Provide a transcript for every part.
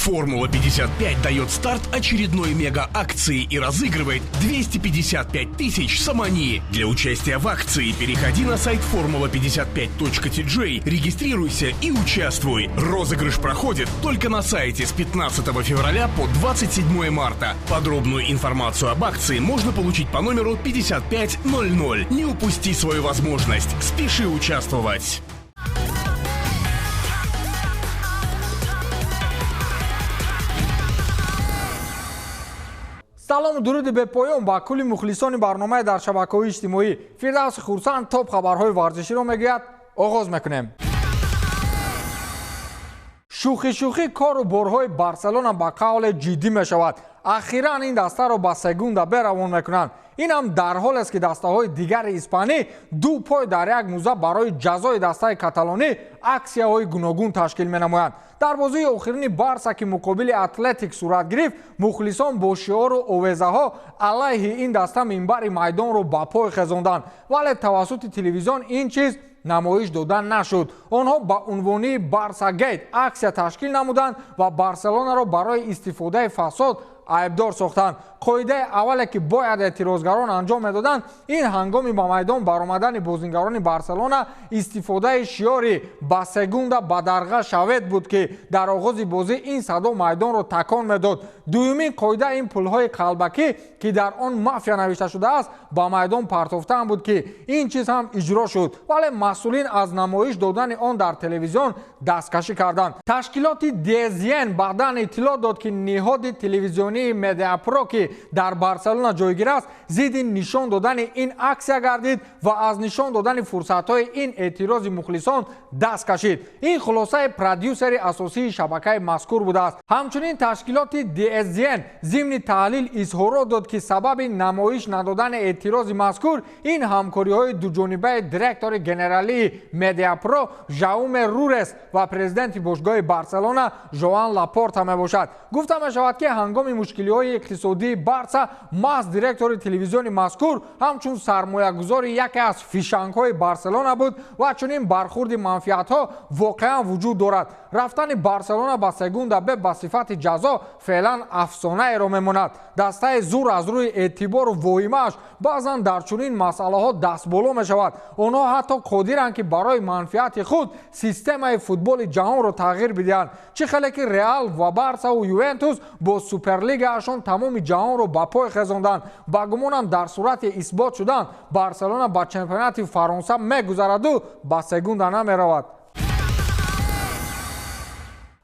Формула-55 дает старт очередной мега-акции и разыгрывает 255 тысяч самани. Для участия в акции переходи на сайт formula55.tj, регистрируйся и участвуй. Розыгрыш проходит только на сайте с 15 февраля по 27 марта. Подробную информацию об акции можно получить по номеру 5500. Не упусти свою возможность. Спеши участвовать. салому дуруди бепоён ба кулли мухлисони барномаи дар шабакаҳои иҷтимоӣ. Фирдавси хурсанд топ хабарҳои варзиширо мегӯяд. оғоз мекунем. шӯхӣ кору борҳои Барселона ба қавле ҷиддӣ мешавад. ахиран ин дастаро ба сегунда Б равон мекунанд. ин ҳам дар ҳоле аст ки дастаҳои дигари испанӣ ду пой дар як мӯза барои ҷазои дастаи каталонӣ аксияҳои гуногун ташкил менамоянд. дар бозии охирини Барса ки муқобили Атлетик сурат гирифт, мухлисон бо шиору овезаҳо алайҳи ин даста минбари майдонро ба пой хезонданд, вале тавассути телевизион ин чиз намоиш дода нашуд. онҳо ба унвони Барса Гейт аксия ташкил намуданд ва Барселонаро барои истифодаи фасод айбдор сохтанд. қоидаи аввале ки бояд эътирозгарон анҷом медоданд, ин ҳангоми ба майдон баромадани бозингарони Барселона истифодаи шиори ба сегунда ба дарға шавед буд ки дар оғози бозӣ ин садо майдонро такон медод. дуюмин қоида ин пулҳои қалбакӣ ки дар он мафия навишта шудааст ба майдон партофтан буд ки ин чиз ҳам иҷро шуд, вале масъулин аз намоиш додани он дар телевизион дасткашӣ карданд. ташкилоти DAZN баъдан иттилоъ дод ки ниҳоди телевизионии Mediapro ки дар Барселона ҷойгир аст, зидди нишон додани ин аксия гардид ва аз нишон додани фурсатҳои ин эътирози мухлисон даст кашид. ин хулосаи продюсери асосии шабакаи мазкур будааст. ҳамчунин ташкилоти DAZN зимни таҳлил изҳорот дод ки сабаби намоиш надодани эътирози мазкур ин ҳамкориҳои дуҷонибаи директори генералии Mediapro Жауме Рурес ва президенти бошгоҳи Барселона Жоан Лапорта мебошад. гуфта мешавад ки ҳангоми мушкилиҳои иқтисодии Барса маҳз директори телевизиони мазкур ҳамчун сармоягузори яке аз фишангҳои Барселона буд ва чунин бархурди манфиатҳо воқеан вуҷуд дорад. рафтани Барселона ба сегунда Б ба сифати ҷазо феълан афсонаеро мемонад. дастаи зур аз рӯи эътибору воҳимааш баъзан дар чунин масъалаҳо дастболо мешавад. онҳо ҳатто қодиранд ки барои манфиати худ системаи футболи ҷаҳонро тағйир бидиҳанд. чӣ хеле ки Реал ва Барсаву Ювентус бо суперлигаашон тамоми ҷаҳонро ба пой хезонданд. ба гумонам дар сурати исбот шудан Барселона ба чемпионати Фаронса мегузараду ба сегунда намеравад.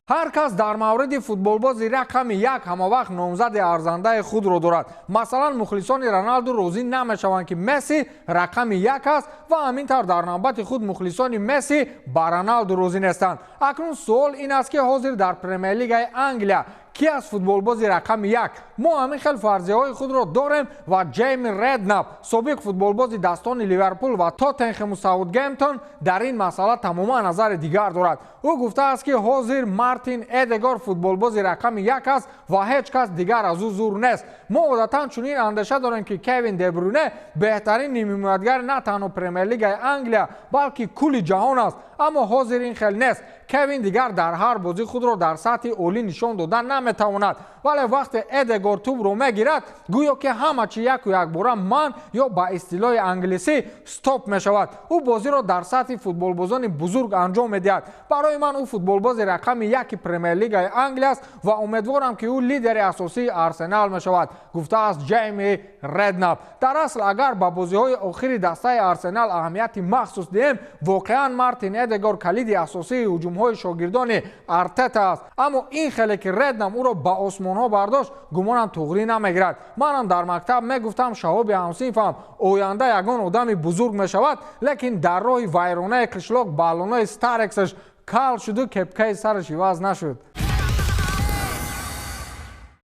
ҳар кас дар мавриди футболбози рақами як ҳамавақт номзади арзандаи худро дорад. масалан мухлисони Роналду розӣ намешаванд ки Месси рақами як аст ва ҳамин тавр дар навбати худ мухлисони Месси ба Роналду розӣ нестанд. акнун суол ин аст ки ҳозир дар премер-лигаи Англия ки аз футболбози рақами як? мо ҳамин хел фарзияҳои худро дорем ва Ҷейми Реднап, собиқ футболбози дастони Ливерпул ва Тоттенхему Саутгемптон дар ин масъала тамоман назари дигар дорад. ӯ гуфтааст ки ҳозир Мартин Эдегор футболбози рақами як аст ва ҳеҷ кас дигар аз ӯ зур нест. мо одатан чунин андеша дорем ки Кевин Де Брюне беҳтарин нимоядгари на танҳо премер-лигаи Англия балки кулли ҷаҳон аст, аммо ҳозир ин хел нест. Кевин дигар дар ҳар бозӣ худро дар сатҳи олӣ нишон дода наметавонад, вале вақте Эдегор тӯбро мегирад гӯё ки ҳама чӣ яку якбора ман ё ба истилоҳи англисӣ стоп мешавад. ӯ бозиро дар сатҳи футболбозони бузург анҷом медиҳад. барои ман ӯ футболбози рақами яки премер-лигаи Англия аст ва умедворам ки ӯ лидери асосии Арсенал мешавад, гуфтааст Ҷейми Реднап. дар асл агар ба бозиҳои охири дастаи Арсенал аҳамияти махсус диҳем, воқеан Мартин Эдегор калиди асосии ҳуҷумҳои шогирдони Артета аст, аммо ин хеле ки Реднап ӯро ба осмонҳо бардошт гумонам туғрӣ намегирад. манам дар мактаб мегуфтам шаҳоби ҳамсинфам оянда ягон одами бузург мешавад, лекин дар роҳи вайронаи қишлоқ баллонои Старексаш кал шуду кепкаи сараш иваз нашуд.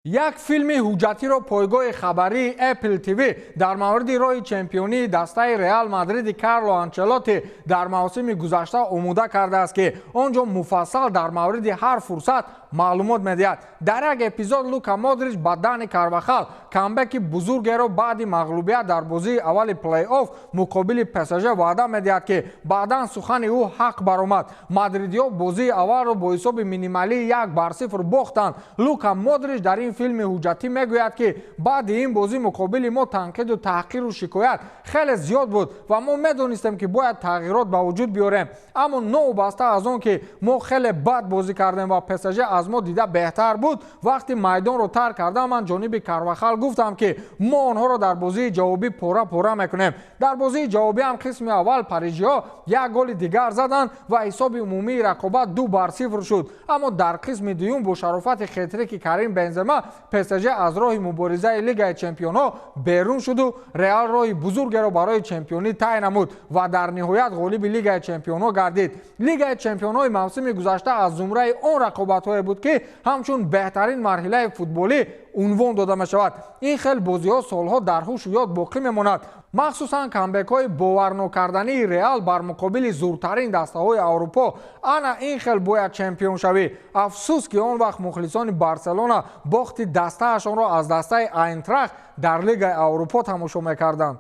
як филми ҳуҷҷатиро пойгоҳи хабарии Apple TV дар мавриди роҳи чемпионии дастаи Реал Мадриди Карло Анчелоти дар мавсими гузашта омода кардааст ки он ҷо муфассал дар мавриди ҳар фурсат маълумот медиҳад. Дар як эпизод Лука Модрич ба Дани Карвахал камбеки бузургеро баъди мағлубият дар бозии аввали плей-офф муқобили ПСЖ ваъда медиҳад ки баъдан сухани ӯ ҳақ баромад. мадридиҳо бозии аввалро бо ҳисоби минималии 1-0 бохтанд. Лука Модрич дар ин филми ҳуҷҷатӣ мегӯяд ки баъди ин бозӣ муқобили мо танқиду таҳқиру шикоят хеле зиёд буд ва мо медонистем ки бояд тағйирот ба вуҷуд биёрем. аммо новобаста аз он ки мо хеле бад бозӣ кардем ва ПСЖ аз мо дида беҳтар буд, вақти майдонро тарк кардам, ман ҷониби Карвахал гуфтам ки мо онҳоро дар бозии ҷавобӣ пора мекунем. дар бозии ҷавобӣ ҳам қисми аввал парижиҳо як голи дигар заданд ва ҳисоби умумии рақобат 2-0 шуд. аммо дар қисми дуюм бо шарофати хетрики Карим Бензема ПСЖ аз роҳи муборизаи Лигаи Чемпионҳо берун шуду Реал роҳи бузургеро барои чемпионӣ тай намуд ва дар ниҳоят ғолиби Лигаи Чемпионҳо гардид. Лигаи Чемпионҳои мавсими гузашта аз зумраи он рақобатҳое буд ки ҳамчун беҳтарин марҳилаи футболӣ унвон дода мешавад. ин хел бозиҳо солҳо дар ҳушу ёд боқӣ мемонад. махсусан камбекҳои боварнокардании Реал бар муқобили зуртарин дастаҳои Аврупо. ана ин хел бояд чемпион шавӣ. афсус ки он вақт мухлисони Барселона бохти дастаашонро аз дастаи Айнтрахт дар Лигаи Аврупо тамошо мекарданд.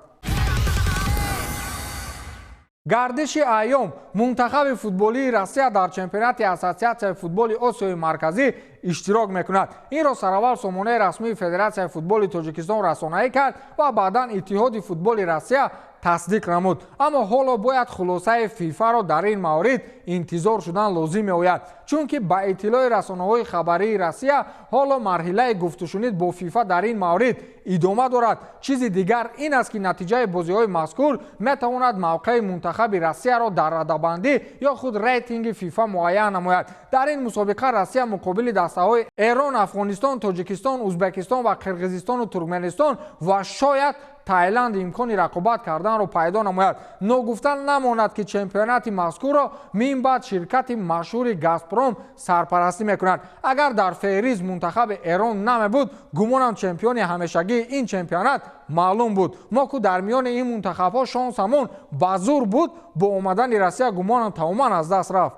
гардиши айём мунтахаби футболии Россия дар чемпионати Ассотсиатсияи футболи Осиёи марказӣ иштирок мекунад. инро сараввал сомонаи расмии Федератсияи футболи Тоҷикистон расонаӣ кард ва баъдан Иттиҳоди футболи Россия тасдиқ намуд. аммо ҳоло бояд хулосаи ФИФАро дар ин маврид интизор шудан лозим меояд, чунки ба иттилои расонаҳои хабарии Россия ҳоло марҳилаи гуфтушунид бо ФИФА дар ин маврид идома дорад. чизи дигар ин аст ки натиҷаи бозиҳои мазкур метавонад мавқеи мунтахаби Россияро дар радабандӣ ё худ рейтинги ФИФА муайян намояд. дар ин мусобиқа Россия муқобили дастаҳои Эрон, Афғонистон, Тоҷикистон, Узбекистон ва Қирғизистону Туркменистон ва шояд Таиланд имкони рақобат карданро пайдо намояд. ногуфта намонад ки чемпионати мазкурро минбаъд ширкати машҳури Газпром сарпарастӣ мекунад. агар дар феҳрист мунтахаби Эрон намебуд, гумонам чемпиони ҳамешагии ин чемпионат маълум буд. мо ку дар миёни ин мунтахабҳо шонсамон ба зур буд, бо омадани Россия гумонам тамоман аз даст рафт.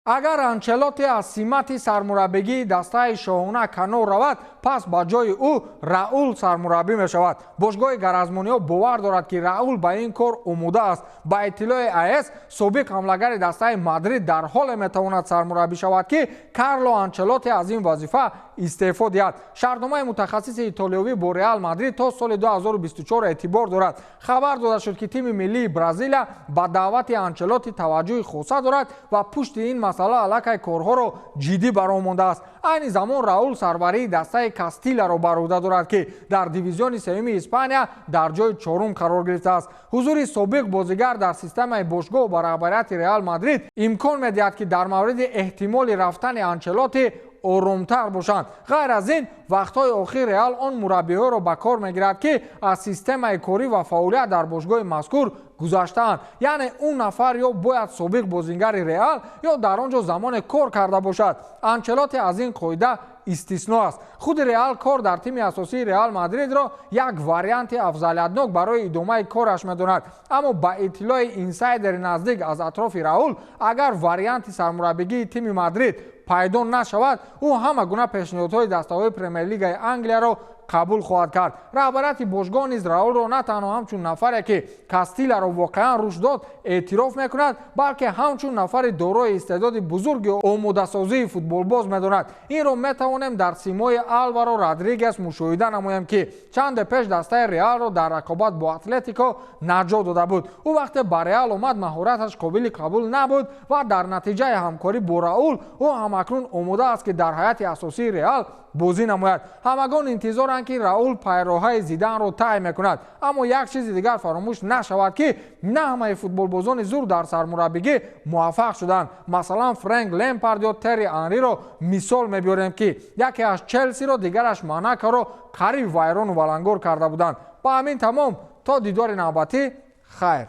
агар Анчелоти аз симати сармураббигии дастаи шоҳона канор равад, пас ба ҷои ӯ Раул сармураббӣ мешавад. бошгоҳи гаразмониҳо бовар дорад ки Раул ба ин кор омода аст. ба иттилои АС собиқ ҳамлагари дастаи Мадрид дар ҳоле метавонад сармураббӣ шавад ки Карло Анчелоти аз ин вазифа истеъфо диҳад. шартномаи мутахассиси итолиёвӣ бо Реал Мадрид то соли 2024 эътибор дорад. хабар дода шуд ки тими миллии Бразилия ба даъвати Анчелоти таваҷҷӯҳи хоса дорад ва пушти ин масъала аллакай корҳоро ҷиддӣ баром мондааст. айни замон Раул сарварии дастаи Кастиларо бар ӯҳда дорад ки дар дивизиони сеюми Испания дар ҷои чорум қарор гирифтааст. ҳузури собиқ бозигар дар системаи бошгоҳ ба раҳбарияти Реал Мадрид имкон медиҳад ки дар мавриди эҳтимоли рафтани Анчелоти оромтар бошанд. ғайр аз ин вақтҳои охир Реал он мураббиҳоро ба кор мегирад ки аз системаи корӣ ва фаъолият дар бошгоҳи мазкур гузаштаанд. яъне он нафар ё бояд собиқ бозингари Реал ё дар он ҷо замоне кор карда бошад. Анчелоти аз ин қоида истисно аст. худи Реал кор дар тими асосии Реал Мадридро як варианти афзалиятнок барои идомаи кораш медонад. аммо ба иттилои инсайдери наздик аз атрофи Раул, агар варианти сармураббигии тими Мадрид пайдо нашавад, ӯ ҳама гуна пешниҳодҳои дастаҳои Премер-лигаи Англияро қабул хоҳад кард. раҳбарияти бошгоҳ низ Раулро на танҳо ҳамчун нафаре ки Кастиларо воқеан рушд дод эътироф мекунад, балки ҳамчун нафари дорои истеъдоди бузурги омодасозии футболбоз медонад. инро метавонем дар симои Алваро Родригес мушоҳида намоем ки чанде пеш дастаи Реалро дар рақобат бо Атлетико наҷот дода буд. ӯ вақте ба Реал омад, маҳораташ қобили қабул набуд ва дар натиҷаи ҳамкорӣ бо Раул ӯ ҳамакнун омода аст ки дар ҳайати асосии Реал бозӣ намояд. ҳамагон интизоранд ки Раул пайроҳаи Зиданро тай мекунад. аммо як чизи дигар фаромӯш нашавад ки на ҳамаи футболбозони зур дар сармураббигӣ муваффақ шуданд. масалан Фрэнк Лемпард ё Терри Анриро мисол мебиёрем ки якеаш Челсиро, дигараш Монакоро қариб вайрону валангор карда буданд. ба ҳамин тамом, то дидори навбатӣ, хайр.